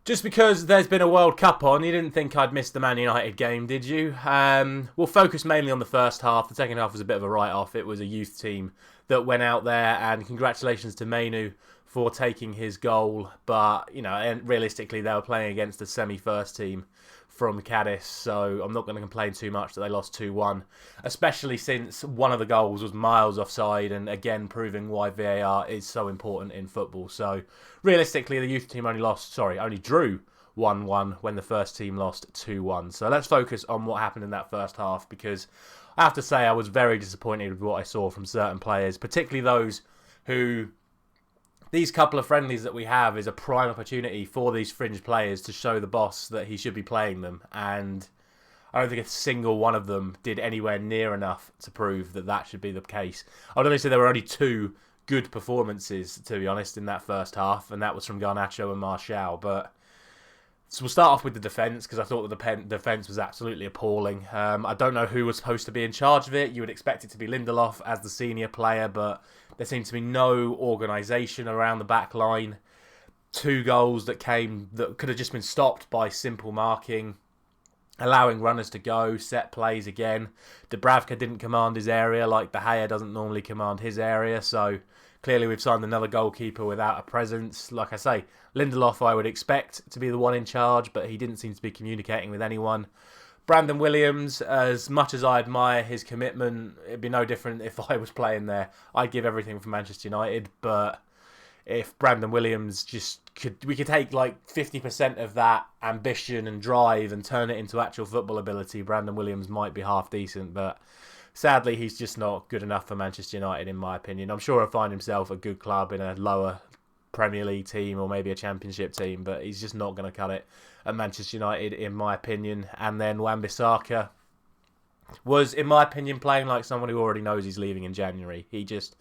Just because there's been a World Cup on, you didn't think I'd miss the Man United game, did you? We'll focus mainly on the first half. The second half was a bit of a write-off. It was a youth team that went out there, and congratulations to Mainu for taking his goal. But, and realistically, they were playing against a semi-first team from Cadiz, so I'm not going to complain too much that they lost 2-1, especially since one of the goals was miles offside, and again proving why VAR is so important in football. So realistically, the youth team only drew 1-1 when the first team lost 2-1. So let's focus on what happened in that first half, because I have to say I was very disappointed with what I saw from certain players, particularly those who... These couple of friendlies that we have is a prime opportunity for these fringe players to show the boss that he should be playing them. And I don't think a single one of them did anywhere near enough to prove that that should be the case. I would only say there were only two good performances, to be honest, in that first half. And that was from Garnacho and Martial. But so we'll start off with the defence, because I thought that the defence was absolutely appalling. I don't know who was supposed to be in charge of it. You would expect it to be Lindelof as the senior player, but there seemed to be no organisation around the back line. Two goals that could have just been stopped by simple marking, allowing runners to go, set plays again. Dubravka didn't command his area like De Gea doesn't normally command his area, so clearly we've signed another goalkeeper without a presence. Like I say, Lindelof I would expect to be the one in charge, but he didn't seem to be communicating with anyone. Brandon Williams, as much as I admire his commitment, it'd be no different if I was playing there. I'd give everything for Manchester United, but if Brandon Williams we could take like 50% of that ambition and drive and turn it into actual football ability, Brandon Williams might be half decent, but sadly he's just not good enough for Manchester United in my opinion. I'm sure he'll find himself a good club in a lower Premier League team or maybe a Championship team, but he's just not going to cut it at Manchester United in my opinion. And then Wan-Bissaka was, in my opinion, playing like someone who already knows he's leaving in January. He just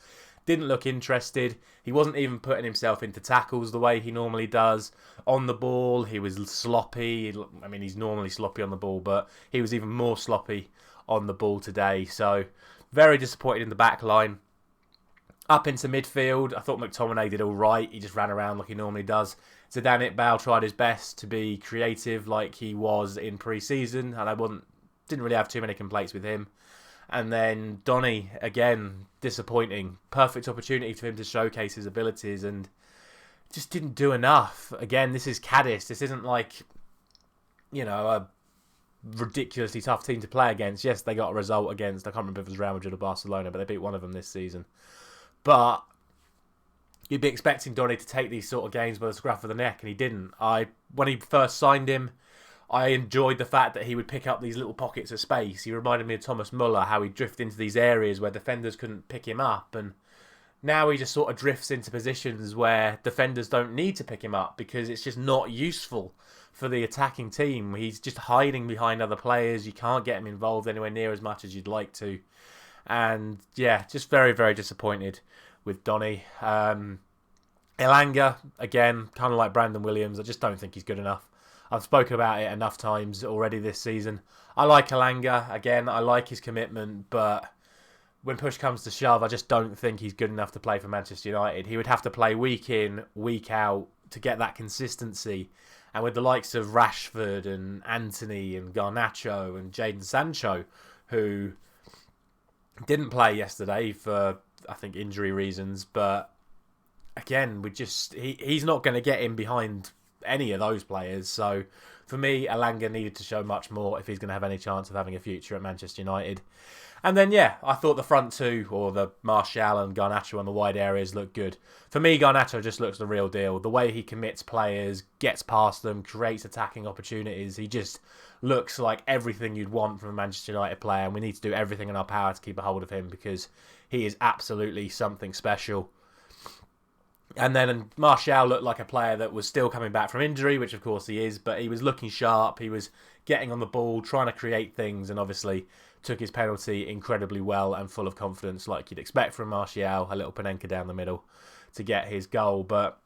didn't look interested. He wasn't even putting himself into tackles the way he normally does. On the ball, he was sloppy. I mean, he's normally sloppy on the ball, but he was even more sloppy on the ball today. So very disappointed in the back line. Up into midfield, I thought McTominay did all right. He just ran around like he normally does. Zidane Iqbal tried his best to be creative like he was in pre-season, and I didn't really have too many complaints with him. And then Donny, again, disappointing. Perfect opportunity for him to showcase his abilities and just didn't do enough. Again, this is Cadiz. This isn't like, a ridiculously tough team to play against. Yes, they got a result against, I can't remember if it was Real Madrid or Barcelona, but they beat one of them this season. But you'd be expecting Donny to take these sort of games by the scruff of the neck, and he didn't. When he first signed him, I enjoyed the fact that he would pick up these little pockets of space. He reminded me of Thomas Muller, how he'd drift into these areas where defenders couldn't pick him up. And now he just sort of drifts into positions where defenders don't need to pick him up because it's just not useful for the attacking team. He's just hiding behind other players. You can't get him involved anywhere near as much as you'd like to. And yeah, just very, very disappointed with Donny. Elanga, again, kind of like Brandon Williams. I just don't think he's good enough. I've spoken about it enough times already this season. I like Elanga. Again, I like his commitment, but when push comes to shove, I just don't think he's good enough to play for Manchester United. He would have to play week in, week out to get that consistency. And with the likes of Rashford and Antony and Garnacho and Jadon Sancho, who didn't play yesterday for, I think, injury reasons, but again, he's not going to get in behind any of those players. So for me, Elanga needed to show much more if he's going to have any chance of having a future at Manchester United. And then, yeah, I thought the front two, or the Martial and Garnacho on the wide areas, looked good. For me, Garnacho just looks the real deal. The way he commits players, gets past them, creates attacking opportunities. He just looks like everything you'd want from a Manchester United player, and we need to do everything in our power to keep a hold of him because he is absolutely something special. And then Martial looked like a player that was still coming back from injury, which of course he is, but he was looking sharp, he was getting on the ball, trying to create things, and obviously took his penalty incredibly well and full of confidence like you'd expect from Martial, a little Panenka down the middle to get his goal. But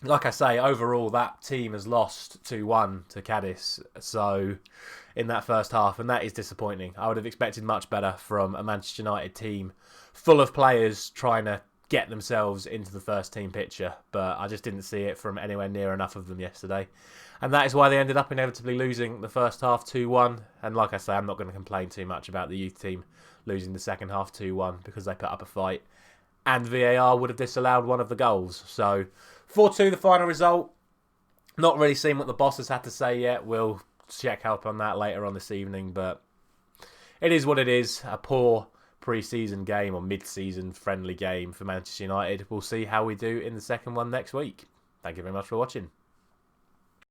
like I say, overall that team has lost 2-1 to Cadiz so in that first half, and that is disappointing. I would have expected much better from a Manchester United team full of players trying to get themselves into the first team picture, but I just didn't see it from anywhere near enough of them yesterday. And that is why they ended up inevitably losing the first half 2-1. And like I say, I'm not going to complain too much about the youth team losing the second half 2-1 because they put up a fight. And VAR would have disallowed one of the goals. So 4-2 the final result. Not really seen what the bosses had to say yet. We'll check up on that later on this evening. But it is what it is. A poor pre-season game or mid-season friendly game for Manchester United. We'll see how we do in the second one next week. Thank you very much for watching.